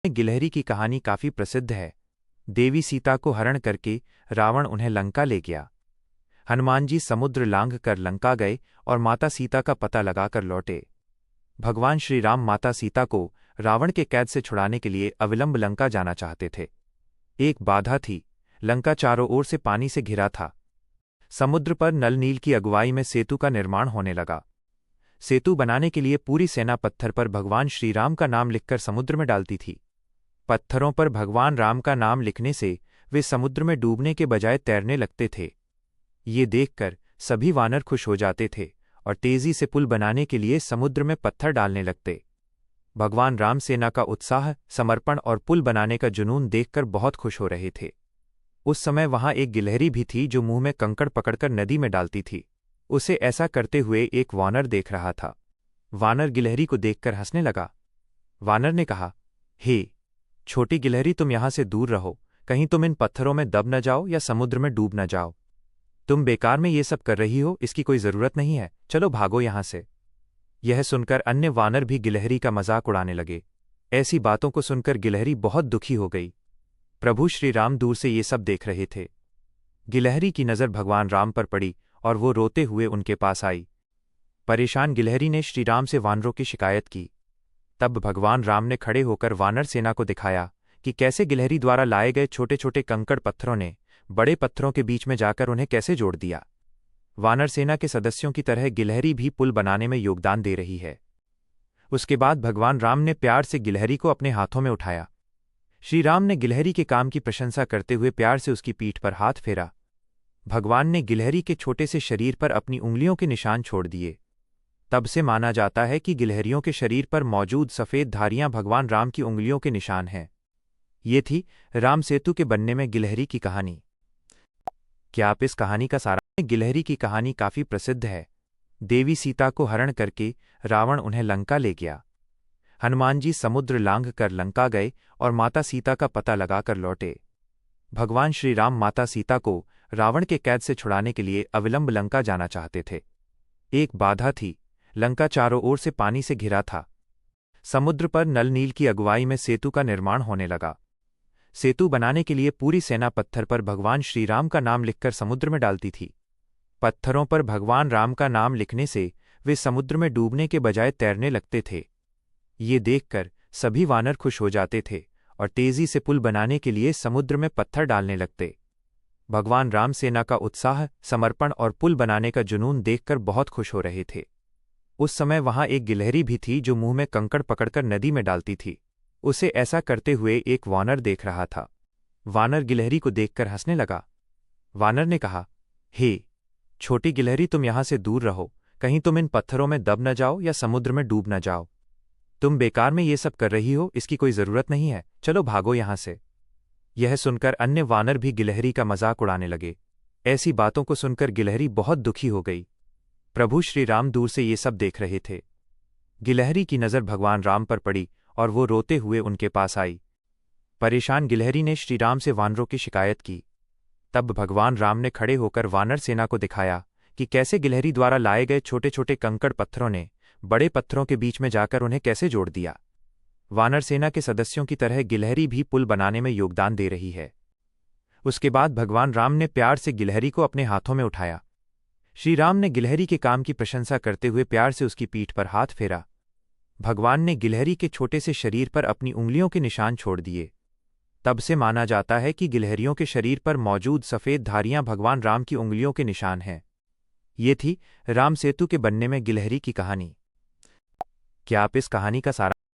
गिलहरी की कहानी काफी प्रसिद्ध है। देवी सीता को हरण करके रावण उन्हें लंका ले गया। हनुमान जी समुद्र लांघ कर लंका गए और माता सीता का पता लगाकर लौटे। भगवान श्री राम माता सीता को रावण के कैद से छुड़ाने के लिए अविलंब लंका जाना चाहते थे। एक बाधा थी, लंका चारों ओर से पानी से घिरा था। समुद्र पर नल नील की अगुवाई में सेतु का निर्माण होने लगा। सेतु बनाने के लिए पूरी सेना पत्थर पर भगवान श्री राम का नाम लिखकर समुद्र में डालती थी। पत्थरों पर भगवान राम का नाम लिखने से वे समुद्र में डूबने के बजाय तैरने लगते थे। ये देखकर सभी वानर खुश हो जाते थे और तेजी से पुल बनाने के लिए समुद्र में पत्थर डालने लगते। भगवान राम सेना का उत्साह, समर्पण और पुल बनाने का जुनून देखकर बहुत खुश हो रहे थे। उस समय वहां एक गिलहरी भी थी जो मुंह में कंकड़ पकड़कर नदी में डालती थी। उसे ऐसा करते हुए एक वानर देख रहा था। वानर गिलहरी को देखकर हंसने लगा। वानर ने कहा, हे छोटी गिलहरी, तुम यहां से दूर रहो, कहीं तुम इन पत्थरों में दब न जाओ या समुद्र में डूब न जाओ। तुम बेकार में ये सब कर रही हो, इसकी कोई जरूरत नहीं है, चलो भागो यहां से। यह सुनकर अन्य वानर भी गिलहरी का मजाक उड़ाने लगे। ऐसी बातों को सुनकर गिलहरी बहुत दुखी हो गई। प्रभु श्री राम दूर से ये सब देख रहे थे। गिलहरी की नज़र भगवान राम पर पड़ी और वो रोते हुए उनके पास आई। परेशान गिलहरी ने श्रीराम से वानरों की शिकायत की। तब भगवान राम ने खड़े होकर वानर सेना को दिखाया कि कैसे गिलहरी द्वारा लाए गए छोटे छोटे कंकड़ पत्थरों ने बड़े पत्थरों के बीच में जाकर उन्हें कैसे जोड़ दिया। वानर सेना के सदस्यों की तरह गिलहरी भी पुल बनाने में योगदान दे रही है। उसके बाद भगवान राम ने प्यार से गिलहरी को अपने हाथों में उठाया। श्री राम ने गिलहरी के काम की प्रशंसा करते हुए प्यार से उसकी पीठ पर हाथ फेरा। भगवान ने गिलहरी के छोटे से शरीर पर अपनी उंगलियों के निशान छोड़ दिए। तब से माना जाता है कि गिलहरियों के शरीर पर मौजूद सफ़ेद धारियां भगवान राम की उंगलियों के निशान हैं। ये थी राम सेतु के बनने में गिलहरी की कहानी। क्या आप इस कहानी का सारा? गिलहरी की कहानी काफी प्रसिद्ध है। देवी सीता को हरण करके रावण उन्हें लंका ले गया। हनुमान जी समुद्र लांघ कर लंका गए और माता सीता का पता लगाकर लौटे। भगवान श्री राम माता सीता को रावण के कैद से छुड़ाने के लिए अविलंब लंका जाना चाहते थे। एक बाधा थी, लंका चारों ओर से पानी से घिरा था। समुद्र पर नल नील की अगुवाई में सेतु का निर्माण होने लगा। सेतु बनाने के लिए पूरी सेना पत्थर पर भगवान श्री राम का नाम लिखकर समुद्र में डालती थी। पत्थरों पर भगवान राम का नाम लिखने से वे समुद्र में डूबने के बजाय तैरने लगते थे। ये देखकर सभी वानर खुश हो जाते थे और तेजी से पुल बनाने के लिए समुद्र में पत्थर डालने लगते। भगवान राम सेना का उत्साह, समर्पण और पुल बनाने का जुनून देखकर बहुत खुश हो रहे थे। उस समय वहां एक गिलहरी भी थी जो मुंह में कंकड़ पकड़कर नदी में डालती थी। उसे ऐसा करते हुए एक वानर देख रहा था। वानर गिलहरी को देखकर हंसने लगा। वानर ने कहा, हे छोटी गिलहरी, तुम यहां से दूर रहो, कहीं तुम इन पत्थरों में दब न जाओ या समुद्र में डूब न जाओ। तुम बेकार में ये सब कर रही हो, इसकी कोई जरूरत नहीं है, चलो भागो यहां से। यह सुनकर अन्य वानर भी गिलहरी का मजाक उड़ाने लगे। ऐसी बातों को सुनकर गिलहरी बहुत दुखी हो गई। प्रभु श्री राम दूर से ये सब देख रहे थे। गिलहरी की नज़र भगवान राम पर पड़ी और वो रोते हुए उनके पास आई। परेशान गिलहरी ने श्रीराम से वानरों की शिकायत की। तब भगवान राम ने खड़े होकर वानर सेना को दिखाया कि कैसे गिलहरी द्वारा लाए गए छोटे छोटे कंकड़ पत्थरों ने बड़े पत्थरों के बीच में जाकर उन्हें कैसे जोड़ दिया। वानर सेना के सदस्यों की तरह गिलहरी भी पुल बनाने में योगदान दे रही है। उसके बाद भगवान राम ने प्यार से गिलहरी को अपने हाथों में उठाया। श्री राम ने गिलहरी के काम की प्रशंसा करते हुए प्यार से उसकी पीठ पर हाथ फेरा। भगवान ने गिलहरी के छोटे से शरीर पर अपनी उंगलियों के निशान छोड़ दिए। तब से माना जाता है कि गिलहरियों के शरीर पर मौजूद सफ़ेद धारियां भगवान राम की उंगलियों के निशान हैं। ये थी राम सेतु के बनने में गिलहरी की कहानी। क्या आप इस कहानी का सारा